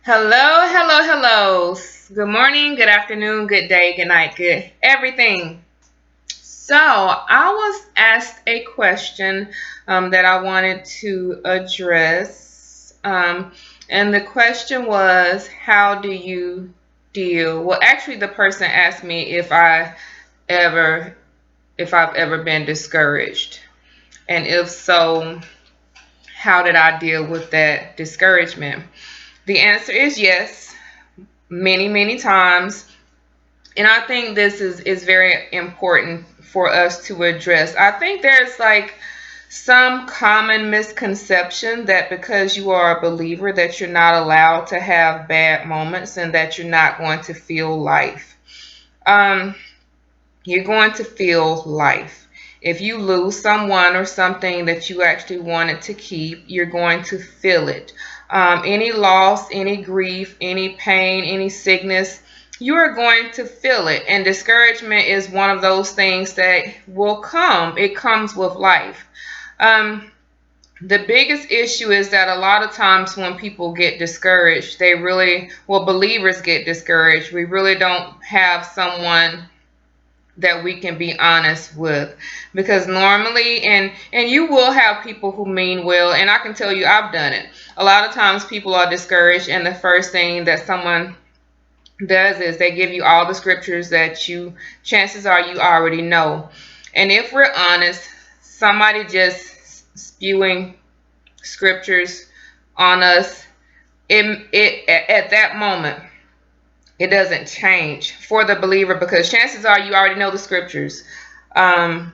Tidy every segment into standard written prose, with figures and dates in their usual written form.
Hello, hello, hello. Good morning, good afternoon, good day, good night, good everything. So, I was asked a question that I wanted to address. And the question was, how do you deal? Well, actually, the person asked me ever, if I've ever been discouraged. And if so, how did I deal with that discouragement? The answer is yes, many, many times. And I think this is very important for us to address. I think there's like some common misconception that because you are a believer that you're not allowed to have bad moments and that you're not going to feel life. Um, you're going to feel life. If you lose someone or something that you actually wanted to keep, you're going to feel it. Any loss, any grief, any pain, any sickness, you are going to feel it. And discouragement is one of those things that will come. It comes with life. Um, the biggest issue is that a lot of times when people get discouraged, believers get discouraged. We really don't have someone that we can be honest with, because normally and you will have people who mean well, and I can tell you I've done it. A lot of times people are discouraged and the first thing that someone does is they give you all the scriptures that you chances are you already know. And if we're honest, somebody just spewing scriptures on us, it at that moment it doesn't change for the believer, because chances are you already know the scriptures um,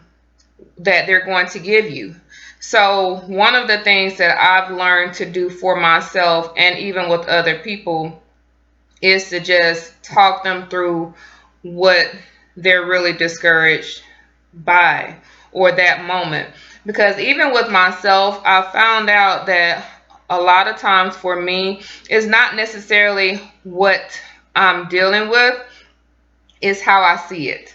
that they're going to give you. So, one of the things that I've learned to do for myself and even with other people is to just talk them through what they're really discouraged by or that moment. Because even with myself, I found out that a lot of times for me, it's not necessarily what I'm dealing with, is how I see it.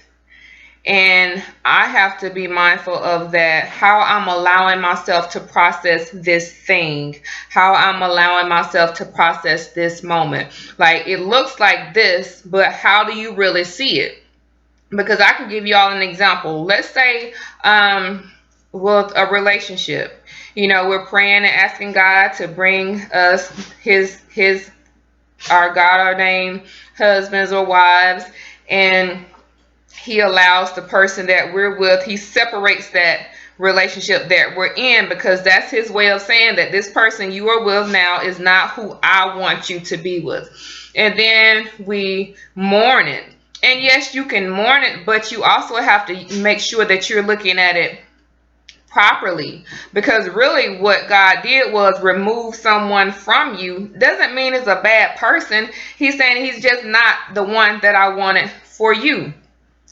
And I have to be mindful of that, how I'm allowing myself to process this thing, how I'm allowing myself to process this moment. Like, it looks like this, but how do you really see it? Because I can give you all an example. Let's say with a relationship, we're praying and asking God to bring us his our God ordained husbands or wives, and he allows the person that we're with, he separates that relationship that we're in, because that's his way of saying that this person you are with now is not who I want you to be with. And then we mourn it. And yes, you can mourn it, but you also have to make sure that you're looking at it properly, because really what God did was remove someone from you. Doesn't mean it's a bad person. He's saying he's just not the one that I wanted for you.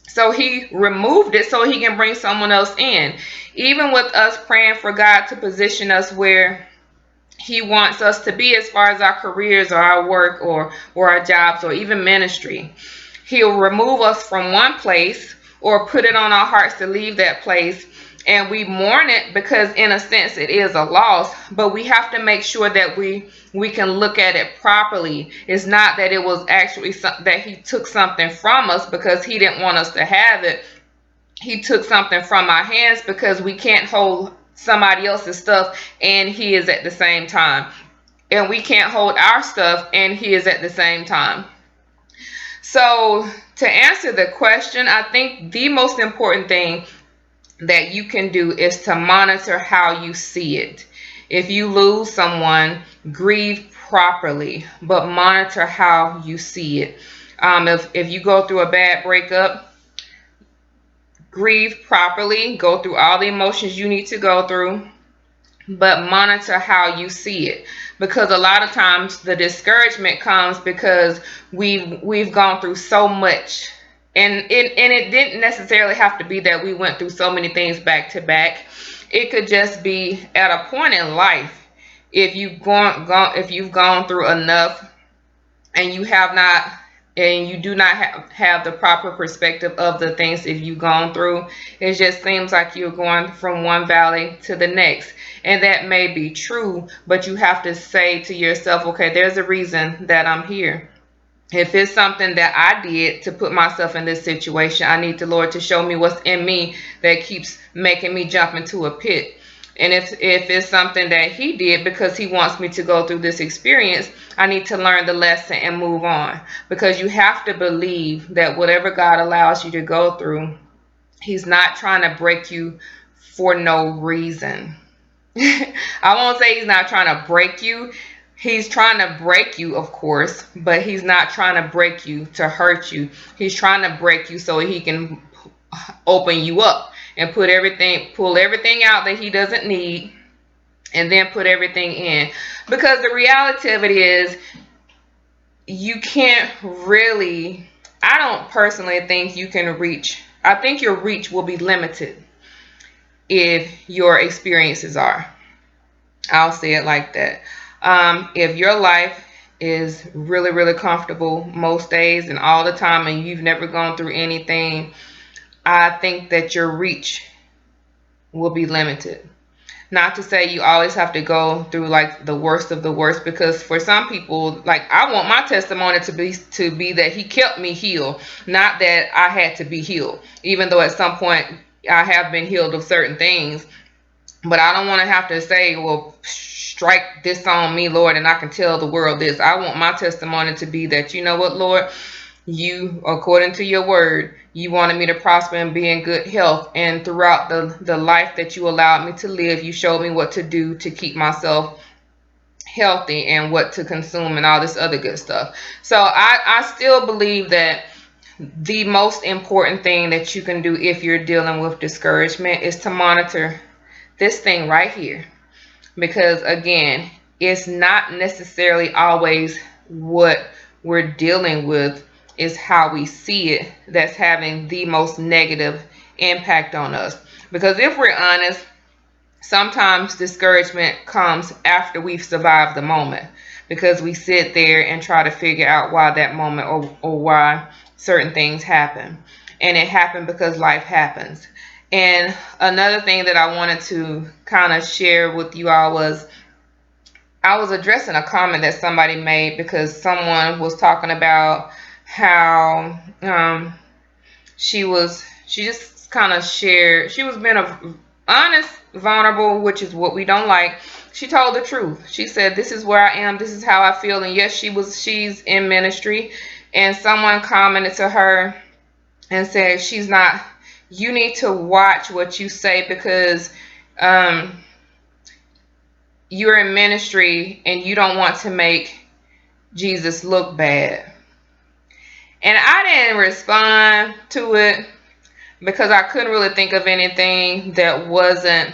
So he removed it so he can bring someone else in. Even with us praying for God to position us where he wants us to be as far as our careers or our work or our jobs or even ministry, he'll remove us from one place or put it on our hearts to leave that place, and we mourn it because in a sense it is a loss, but we have to make sure that we can look at it properly. It's not that it was actually that he took something from us because he didn't want us to have it. He took something from our hands because we can't hold somebody else's stuff and he is at the same time, and we can't hold our stuff and he is at the same time. So, to answer the question, I think the most important thing that you can do is to monitor how you see it. If you lose someone, grieve properly, but monitor how you see it. If you go through a bad breakup, grieve properly, go through all the emotions you need to go through, but monitor how you see it, because a lot of times the discouragement comes because we've gone through so much, and it didn't necessarily have to be that we went through so many things back to back. It could just be at a point in life, if you've gone through enough and you do not have the proper perspective of the things that you've gone through. It just seems like you're going from one valley to the next. And that may be true, but you have to say to yourself, okay, there's a reason that I'm here. If it's something that I did to put myself in this situation, I need the Lord to show me what's in me that keeps making me jump into a pit. And if it's something that he did because he wants me to go through this experience, I need to learn the lesson and move on. Because you have to believe that whatever God allows you to go through, he's not trying to break you for no reason. I won't say he's not trying to break you. He's trying to break you, of course, but he's not trying to break you to hurt you. He's trying to break you so he can open you up and pull everything out that he doesn't need, and then put everything in. Because the reality of it is, you can't really, I don't personally think you can reach, I think your reach will be limited if your experiences are. I'll say it like that. If your life is really, really comfortable most days and all the time, and you've never gone through anything, I think that your reach will be limited. Not to say you always have to go through like the worst of the worst, because for some people, like, I want my testimony to be that he kept me healed, not that I had to be healed, even though at some point I have been healed of certain things. But I don't want to have to say, well, strike this on me, Lord, and I can tell the world this. I want my testimony to be that, you know what, Lord, you, according to your word, you wanted me to prosper and be in good health. And throughout the life that you allowed me to live, you showed me what to do to keep myself healthy and what to consume and all this other good stuff. So I still believe that the most important thing that you can do if you're dealing with discouragement is to monitor this thing right here. Because again, it's not necessarily always what we're dealing with, is how we see it that's having the most negative impact on us. Because if we're honest, sometimes discouragement comes after we've survived the moment, because we sit there and try to figure out why that moment or why certain things happen. And it happened because life happens. And another thing that I wanted to kind of share with you all was, I was addressing a comment that somebody made, because someone was talking about how she just kind of shared, she was being honest, vulnerable, which is what we don't like. She told the truth. She said, this is where I am, this is how I feel. And yes, she's in ministry, and someone commented to her and said, she's not, you need to watch what you say, because you're in ministry and you don't want to make Jesus look bad. And I didn't respond to it because I couldn't really think of anything that wasn't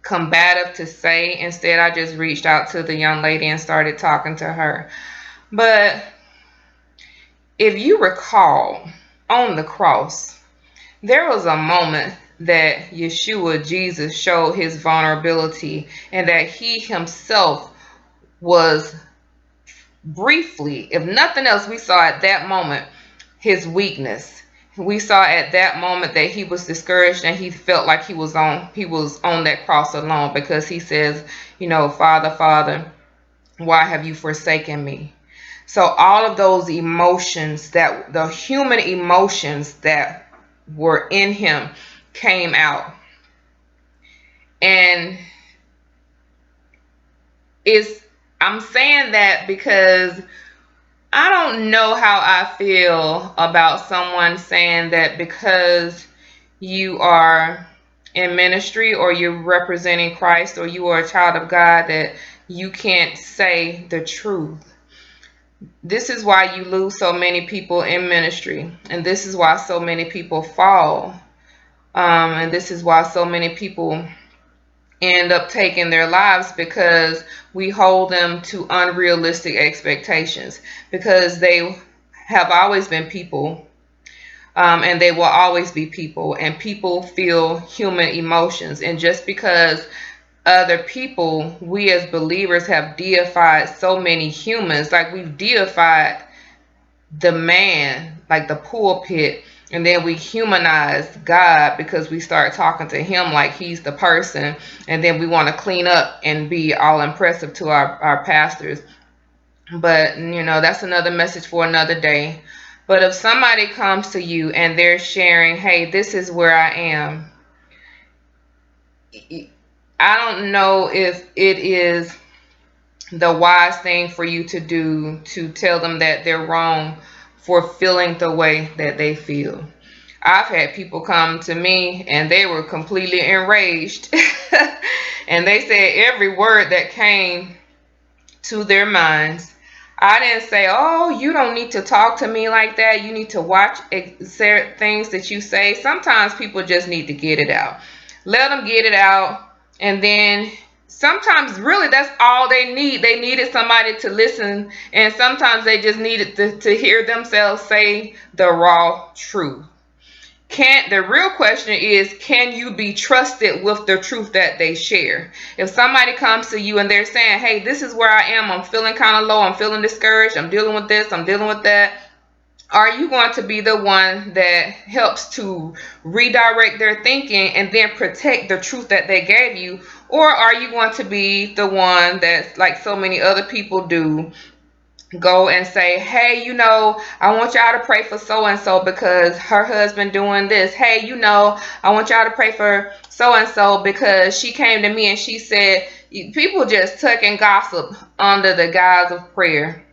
combative to say. Instead, I just reached out to the young lady and started talking to her. But if you recall, on the cross, there was a moment that Yeshua, Jesus, showed his vulnerability, and that he himself was briefly, if nothing else, we saw at that moment his weakness. We saw at that moment that he was discouraged, and he felt like he was on that cross alone, because he says, you know, Father, Father, why have you forsaken me? So all of those emotions, that the human emotions that were in him, came out. And I'm saying that because I don't know how I feel about someone saying that because you are in ministry, or you're representing Christ, or you are a child of God, that you can't say the truth. This is why you lose so many people in ministry, and this is why so many people fall. And this is why so many people end up taking their lives, because we hold them to unrealistic expectations, because they have always been people, and they will always be people, and people feel human emotions. And just because other people, we as believers, have deified so many humans, like we've deified the man, like the pulpit, And then we humanize God because we start talking to him like he's the person. And then we want to clean up and be all impressive to our pastors. But, that's another message for another day. But if somebody comes to you and they're sharing, hey, this is where I am, I don't know if it is the wise thing for you to do to tell them that they're wrong for feeling the way that they feel. I've had people come to me and they were completely enraged and they said every word that came to their minds. I didn't say, oh, you don't need to talk to me like that. You need to watch things that you say. Sometimes people just need to get it out. Let them get it out. And then sometimes really that's all they need. They needed somebody to listen. And sometimes they just needed to hear themselves say the raw truth. The real question is, can you be trusted with the truth that they share? If somebody comes to you and they're saying, hey, this is where I am, I'm feeling kind of low, I'm feeling discouraged, I'm dealing with this, I'm dealing with that, are you going to be the one that helps to redirect their thinking and then protect the truth that they gave you? Or are you going to be the one that's like so many other people do, go and say, hey, I want y'all to pray for so and so because her husband doing this. Hey, I want y'all to pray for so and so because she came to me and she said, people just tuck and gossip under the guise of prayer.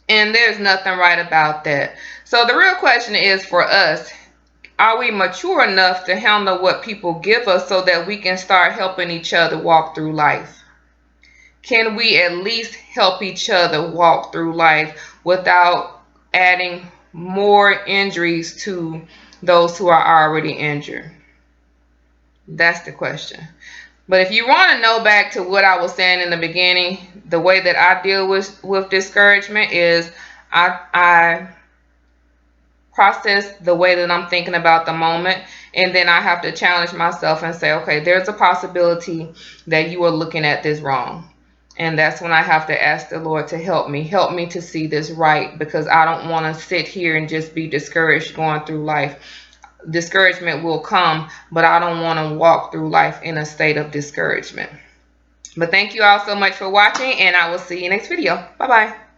And there's nothing right about that. So the real question is for us, are we mature enough to handle what people give us so that we can start helping each other walk through life? Can we at least help each other walk through life without adding more injuries to those who are already injured? That's the question. But if you want to know back to what I was saying in the beginning, the way that I deal with discouragement is I process the way that I'm thinking about the moment, and then I have to challenge myself and say, okay, there's a possibility that you are looking at this wrong. And that's when I have to ask the Lord to help me to see this right, because I don't want to sit here and just be discouraged going through life. Discouragement will come, but I don't want to walk through life in a state of discouragement. But thank you all so much for watching, and I will see you next video. Bye-bye.